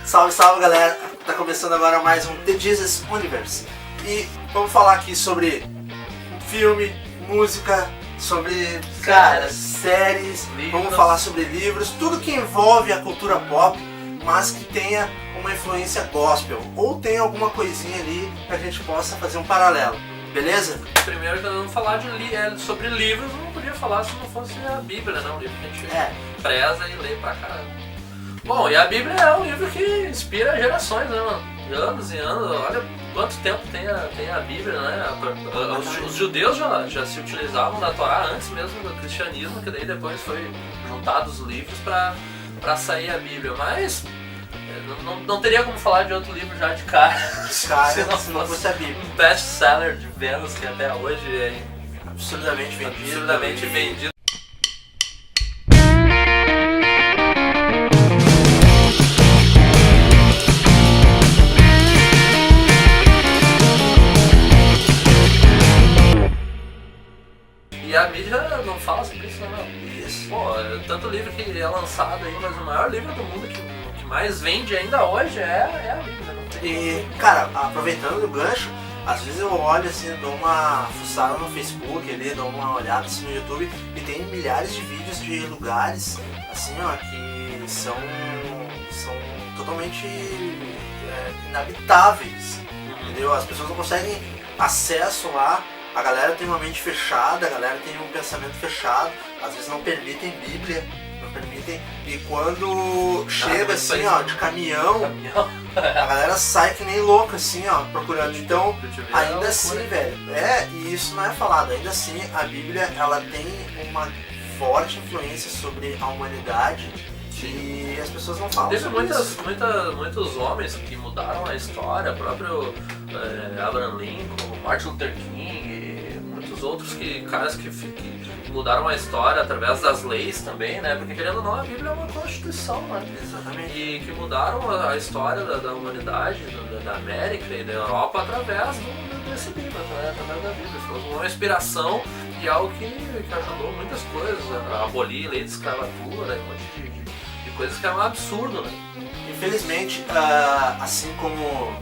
Salve, salve galera, tá começando agora mais um The Jesus Universe. E vamos falar aqui sobre filme, música, sobre séries, livros. Vamos falar sobre livros, tudo que envolve a cultura pop, mas que tenha uma influência gospel, ou tenha alguma coisinha ali que a gente possa fazer um paralelo, beleza? Primeiro que nós vamos falar sobre livros, não podia falar se não fosse a Bíblia, né? Um livro que a gente preza e lê pra caramba. Bom, e a Bíblia é um livro que inspira gerações, né, mano? Anos e anos, olha quanto tempo tem a Bíblia, né? Os judeus já se utilizavam da Torá antes mesmo do cristianismo, que daí depois foi juntados os livros pra sair a Bíblia, mas não teria como falar de outro livro já de cara. Se não fosse a Bíblia. Um best-seller de vendas que até hoje é absurdamente vendido. E a mídia não fala sobre isso, não. Isso. Pô, tanto livro que é lançado aí, mas o maior livro do mundo que mais vende ainda hoje é a Bíblia. Não tem E, cara, aproveitando o gancho, às vezes eu olho assim, dou uma fuçada no Facebook ali, dou uma olhada assim no YouTube e tem milhares de vídeos de lugares, assim, ó, que são totalmente inabitáveis, entendeu? As pessoas não conseguem acesso lá. A galera tem uma mente fechada, a galera tem um pensamento fechado, às vezes não permitem Bíblia, não permitem, e quando chega assim, ó, de caminhão, a galera sai que nem louca assim, ó, procurando. Então, ainda assim, velho, e isso não é falado, ainda assim a Bíblia, ela tem uma forte influência sobre a humanidade. E as pessoas não falam. Teve muitos homens que mudaram a história, o próprio Abraham Lincoln, Martin Luther King e muitos outros caras que mudaram a história através das leis também, né? Porque querendo ou não, a Bíblia é uma constituição, né? Exatamente. E que mudaram a história da humanidade, da América e da Europa através desse livro, né? Através da Bíblia. Foi uma inspiração e algo que ajudou muitas coisas, a abolir a lei de escravatura, um monte de coisas que é um absurdo, né? Infelizmente, assim como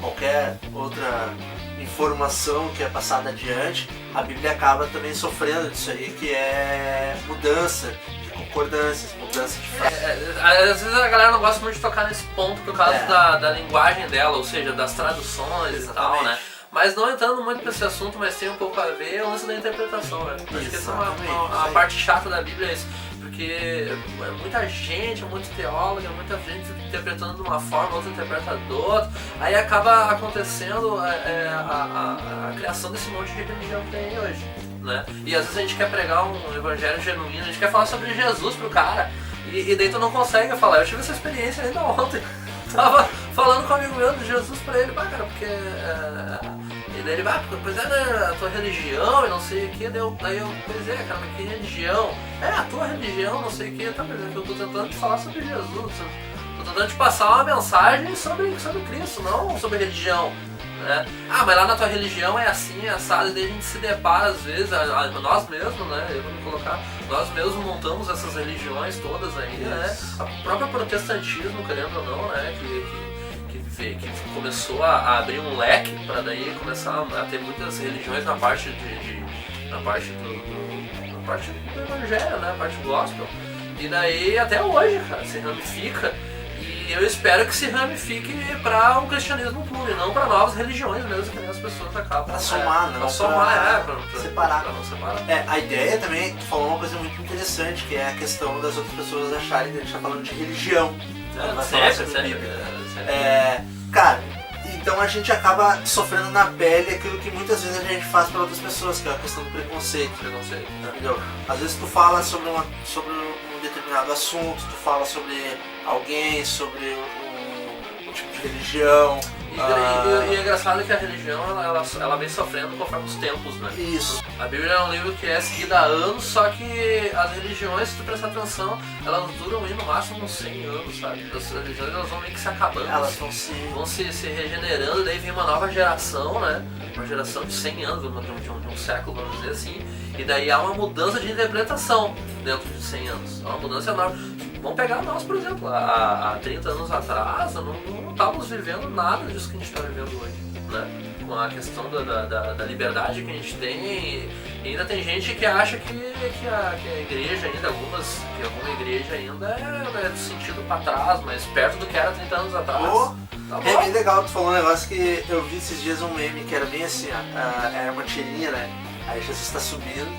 qualquer outra informação que é passada adiante, a Bíblia acaba também sofrendo disso aí, que é mudança de concordâncias, mudança de frases. Às vezes a galera não gosta muito de tocar nesse ponto por causa da linguagem dela, ou seja, das traduções. Exatamente. E tal, né? Mas não entrando muito nesse assunto, mas tem um pouco a ver, o lance da interpretação, né? Acho que essa é uma parte chata da Bíblia, é isso. Porque é muita gente, muito teólogo, muita gente interpretando de uma forma, outro interpreta de outra, aí acaba acontecendo a criação desse monte de religião que tem hoje, né? E às vezes a gente quer pregar um evangelho genuíno, a gente quer falar sobre Jesus pro cara, e daí tu não consegue falar. Eu tive essa experiência ainda ontem, tava falando com um amigo meu de Jesus pra ele, cara, porque... E daí ele vai, pois é, né, a tua religião e não sei o que, daí eu, pois é, cara, mas que religião? A tua religião, não sei o que, tá, mas é que eu tô tentando te falar sobre Jesus, tô tentando te passar uma mensagem sobre Cristo, não sobre religião, né? Mas lá na tua religião é assim, é assado, e daí a gente se depara às vezes, nós mesmos, né, eu vou me colocar, nós mesmos montamos essas religiões todas aí, né, o próprio protestantismo, querendo ou não, né, que começou a abrir um leque para daí começar a ter muitas religiões na parte do evangelho, né, a parte do gospel. E daí até hoje, cara, se ramifica, e eu espero que se ramifique para um cristianismo puro e não para novas religiões mesmo, que as pessoas acabam. Pra somar, não. Pra somar, pra separar. Pra não separar. A ideia também, tu falou uma coisa muito interessante, que é a questão das outras pessoas acharem que a gente tá falando de religião. Cara, então a gente acaba sofrendo na pele aquilo que muitas vezes a gente faz para outras pessoas, que é a questão do preconceito, entendeu? Às vezes tu fala sobre um determinado assunto, tu fala sobre alguém, sobre um tipo de religião. E é engraçado que a religião ela vem sofrendo conforme os tempos, né? Isso. A Bíblia é um livro que é seguido há anos, só que as religiões, se tu prestar atenção, elas duram aí no máximo uns 100 anos, sabe? As religiões elas vão meio que se acabando, elas vão se regenerando, daí vem uma nova geração, né? Uma geração de 100 anos, de um século, vamos dizer assim, e daí há uma mudança de interpretação dentro de 100 anos. É uma mudança enorme. Vamos pegar nós, por exemplo, há 30 anos atrás, não estávamos vivendo nada disso que a gente está vivendo hoje, né? Com a questão da liberdade que a gente tem, e ainda tem gente que acha que a igreja ainda, alguma igreja ainda é do sentido para trás, mas perto do que era 30 anos atrás. Tá bom. É bem legal, tu falou um negócio que eu vi esses dias, um meme que era bem assim, ó, era uma tirinha, né? Aí Jesus está subindo,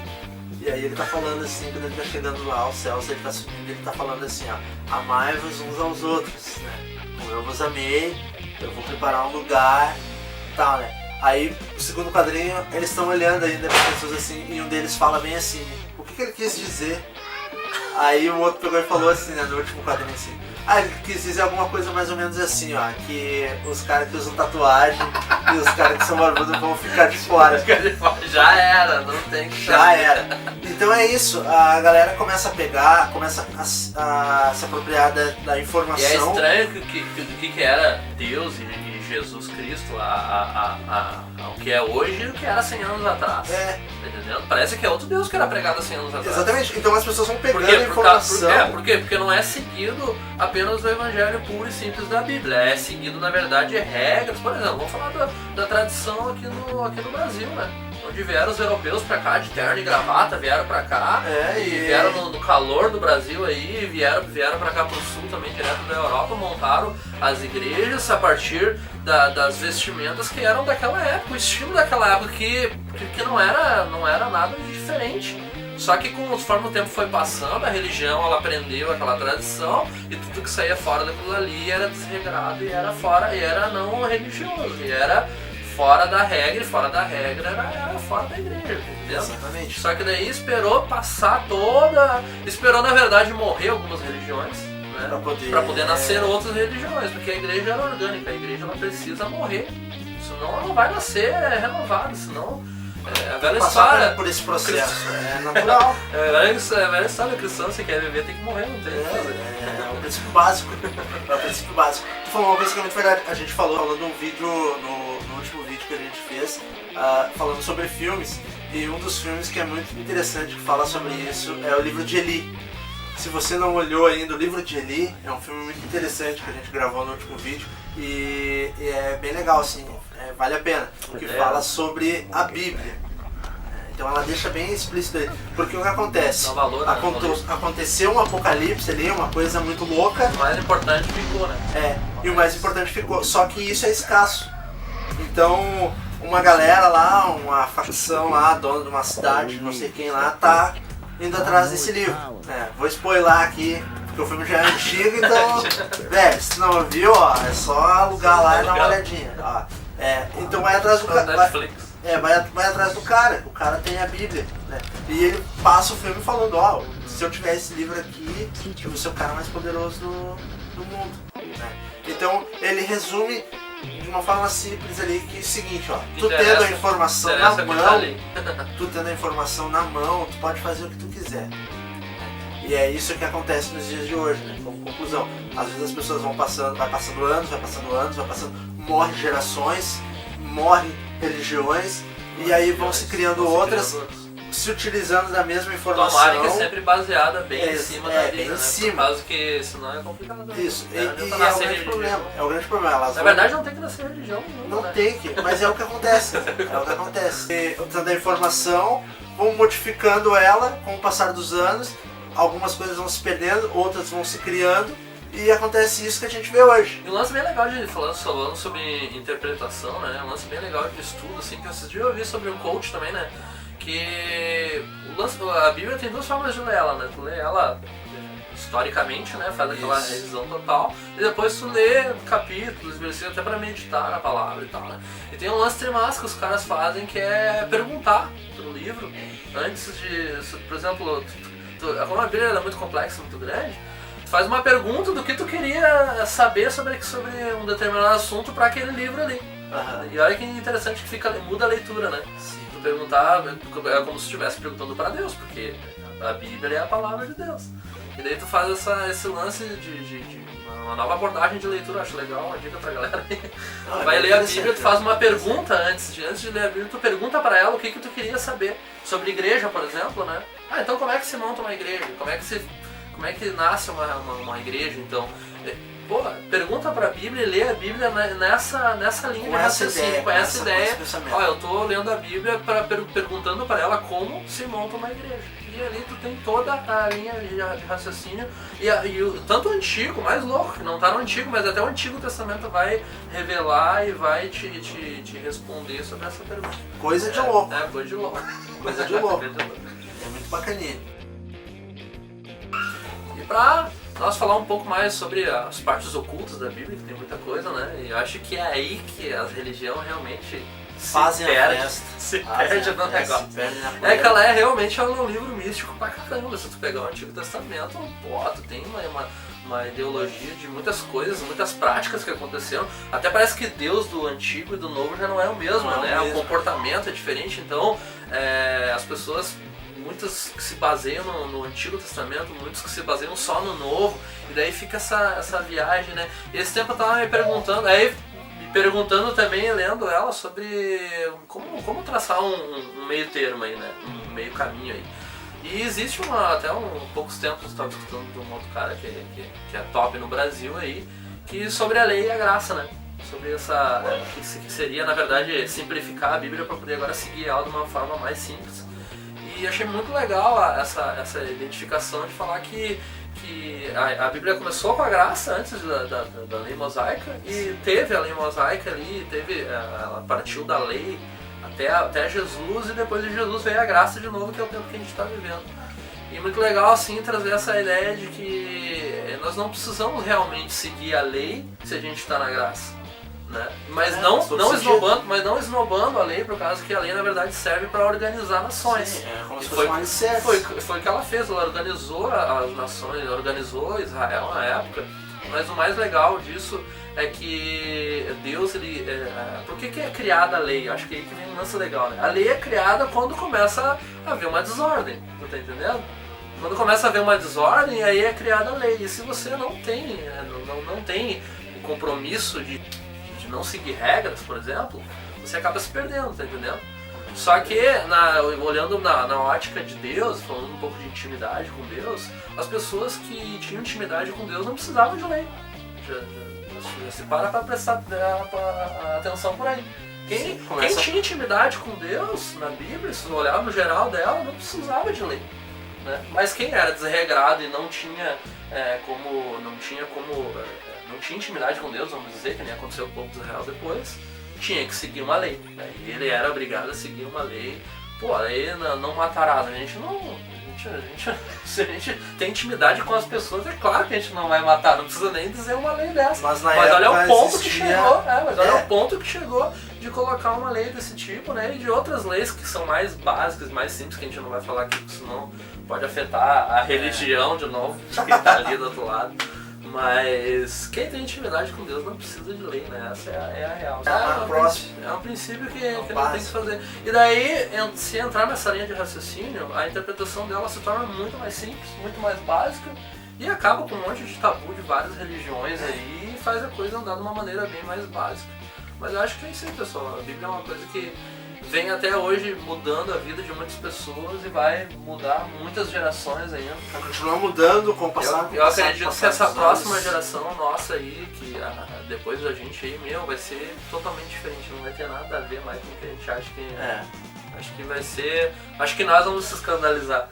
e aí ele tá falando assim, quando ele tá chegando lá aos céus, ele tá subindo, ele tá falando assim, ó, amai-vos uns aos outros, né? Como eu vos amei, eu vou preparar um lugar, tal, né? Aí, o segundo quadrinho, eles estão olhando ainda para pessoas assim, e um deles fala bem assim, o que ele quis dizer? Aí o outro pegou e falou assim, né, no último quadrinho assim, ele quis dizer alguma coisa mais ou menos assim, ó, que os caras que usam tatuagem e os caras que são barbudos vão ficar de fora. Já era, não tem que Já era. Então é isso, a galera começa a pegar, começa a se apropriar da informação. E é estranho que era Deus e Jesus Cristo o que é hoje e o que era 100 anos atrás. Tá entendendo? Parece que é outro Deus que era pregado há 100 anos atrás. Exatamente, então as pessoas vão pegando a informação. Por quê? Porque não é seguido apenas o evangelho puro e simples da Bíblia. É seguido, na verdade, regras. Por exemplo, vamos falar da tradição aqui no Brasil, né? Onde vieram os europeus pra cá de terno e gravata, vieram pra cá e vieram no calor do Brasil aí, vieram pra cá pro sul também, direto da Europa, montaram as igrejas a partir das vestimentas que eram daquela época, o estilo daquela época que não era nada de diferente. Só que conforme o tempo foi passando, a religião ela aprendeu aquela tradição e tudo que saía fora daquilo ali era desregrado e era fora, e era não religioso, e era fora da regra, e fora da regra era fora da igreja, entendeu? Exatamente. Só que daí esperou passar esperou na verdade morrer algumas religiões, né? Pra poder nascer outras religiões, porque a igreja era orgânica, a igreja ela precisa morrer, senão ela não vai nascer renovada, senão a velha história por esse processo, é natural. A velha história cristã, se quer viver tem que morrer, não tem o que fazer. É o princípio básico. É o princípio básico. Tu falou uma coisa que é muito verdade. A gente falou num vídeo, no último vídeo que a gente fez, falando sobre filmes, e um dos filmes que é muito interessante que fala sobre isso é o livro de Eli. Se você não olhou ainda, o livro de Eli é um filme muito interessante que a gente gravou no último vídeo e é bem legal, assim, vale a pena, porque fala sobre a Bíblia. Então ela deixa bem explícito aí, porque o que acontece? Aconteceu um apocalipse ali, uma coisa muito louca. O mais importante ficou, né? E o mais importante ficou, só que isso é escasso. Então uma galera lá, uma facção lá, dona de uma cidade, não sei quem lá, tá indo atrás desse livro. Vou spoiler aqui, porque o filme já é antigo, então, velho, se não viu, ó, é só alugar lá e dar uma olhadinha. Ó. Então vai atrás do cara. Vai atrás do cara, o cara tem a Bíblia, né? E ele passa o filme falando, ó, se eu tiver esse livro aqui, eu vou ser o cara mais poderoso do mundo, né? Então ele resume de uma forma simples ali, que é o seguinte, ó, tu tendo a informação na mão, tu pode fazer o que tu quiser. E é isso que acontece nos dias de hoje, né? Como conclusão. Às vezes as pessoas vai passando anos, morrem gerações, morrem religiões, e aí vão se criando outras, se utilizando da mesma informação. Tomara que é sempre baseada bem em cima da Bíblia, bem em né? cima. Por causa que senão é complicado. Isso, e é o grande problema. É o grande problema. Na verdade não tem que nascer religião nenhuma, não né? tem que, mas é o que acontece. Usando a informação, vão modificando ela com o passar dos anos, algumas coisas vão se perdendo, outras vão se criando, e acontece isso que a gente vê hoje. E um lance bem legal de falando sobre interpretação, né? Um lance bem legal de estudo, assim, que esses dias eu vi sobre um coach também, né? Que a Bíblia tem duas formas de ler ela, né? Tu lê ela historicamente, né? Faz aquela revisão total, e depois tu lê capítulos, versículos, até pra meditar na palavra e tal, né? E tem um lance tremaz que os caras fazem, que é perguntar pro livro antes de, por exemplo, como a Bíblia é muito complexa, muito grande, tu faz uma pergunta do que tu queria saber sobre um determinado assunto para aquele livro ali. E olha que interessante que muda a leitura, né? Sim. Tu perguntar é como se estivesse perguntando para Deus, porque a Bíblia é a palavra de Deus. E daí tu faz esse lance de uma nova abordagem de leitura, acho legal, uma dica pra galera. Vai ler a Bíblia, tu faz uma pergunta antes de ler a Bíblia, tu pergunta pra ela o que tu queria saber sobre igreja, por exemplo, né? Então como é que se monta uma igreja? Como é como é que nasce uma igreja, então? Pô, pergunta pra Bíblia e lê a Bíblia nessa linha de raciocínio, com essa ideia. Ó, eu tô lendo a Bíblia perguntando pra ela como se monta uma igreja. E ali tu tem toda a linha de raciocínio. E tanto o Antigo, mais louco, que não tá no Antigo, mas até o Antigo Testamento vai revelar e vai te responder sobre essa pergunta. Coisa de louco. Coisa de louco. Coisa de louco. É muito bacaninha. E pra nós falar um pouco mais sobre as partes ocultas da Bíblia, que tem muita coisa, né? E eu acho que é aí que a religião realmente se perde no negócio. É que ela realmente um livro místico pra caramba. Se tu pegar o Antigo Testamento, pô, tu tem uma ideologia de muitas coisas, muitas práticas que aconteceram. Até parece que Deus do Antigo e do Novo já não é o mesmo, né? O comportamento é diferente, então as pessoas, muitas que se baseiam no Antigo Testamento, muitos que se baseiam só no Novo, e daí fica essa viagem, né? E esse tempo eu tava me perguntando também, lendo ela, sobre como traçar um meio termo aí, né? Um meio caminho aí. E existe até poucos tempos eu estava escutando de um outro cara que é top no Brasil aí, que sobre a lei e a graça, né? Sobre essa, que seria, na verdade, simplificar a Bíblia para poder agora seguir ela de uma forma mais simples. E achei muito legal essa identificação de falar que a Bíblia começou com a graça antes da lei mosaica, e teve a lei mosaica ali, ela partiu da lei até Jesus, e depois de Jesus veio a graça de novo, que é o tempo que a gente está vivendo. E muito legal assim trazer essa ideia de que nós não precisamos realmente seguir a lei se a gente está na graça, né? Mas não esnobando a lei, por causa que a lei na verdade serve para organizar nações. Sim, como se foi o que ela fez, ela organizou as nações, organizou Israel na época. Mas o mais legal disso é que Deus, por que é criada a lei? Acho que é aí que vem um lance legal, né? A lei é criada quando começa a haver uma desordem, tu tá entendendo? Quando começa a haver uma desordem, aí é criada a lei. E se você não tem o compromisso de não seguir regras, por exemplo, você acaba se perdendo, tá entendendo? Só que, olhando na ótica de Deus, falando um pouco de intimidade com Deus, as pessoas que tinham intimidade com Deus não precisavam de lei. Já se para prestar atenção por aí. Quem tinha intimidade com Deus na Bíblia, se olhar no geral dela, não precisava de lei, né? Mas quem era desregrado e não tinha intimidade com Deus, vamos dizer, que nem aconteceu com o povo de Israel depois, tinha que seguir uma lei, né? E ele era obrigado a seguir uma lei. Pô, a lei não matarás. Se a gente tem intimidade com as pessoas, é claro que a gente não vai matar, não precisa nem dizer uma lei dessa. Mas olha o ponto que chegou, olha o ponto que chegou de colocar uma lei desse tipo, né? E de outras leis que são mais básicas, mais simples, que a gente não vai falar aqui, porque senão pode afetar a religião de novo, de quem tá ali do outro lado. Mas quem tem intimidade com Deus não precisa de lei, né? Essa é a real. É um princípio que não tem que fazer. E daí, se entrar nessa linha de raciocínio, a interpretação dela se torna muito mais simples, muito mais básica, e acaba com um monte de tabu de várias religiões aí, e faz a coisa andar de uma maneira bem mais básica. Mas eu acho que é isso aí, pessoal. A Bíblia é uma coisa que vem até hoje mudando a vida de muitas pessoas e vai mudar muitas gerações ainda. Vai continuar mudando com o passar. Eu acredito que essa próxima geração nossa aí, que depois da gente aí, vai ser totalmente diferente. Não vai ter nada a ver mais com o que a gente acha que é. Acho que vai ser... Acho que nós vamos se escandalizar.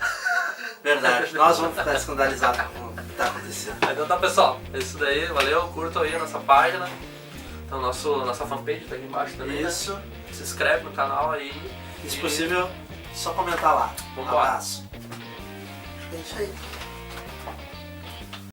Verdade, nós vamos ficar escandalizados com o que está acontecendo. Então tá, pessoal, é isso daí, valeu, curtam aí a nossa página. Então nossa fanpage tá aqui embaixo também. Isso. Né? Se inscreve no canal aí. E se possível, só comentar lá. Vamos lá. Abraço. Acho que é isso aí.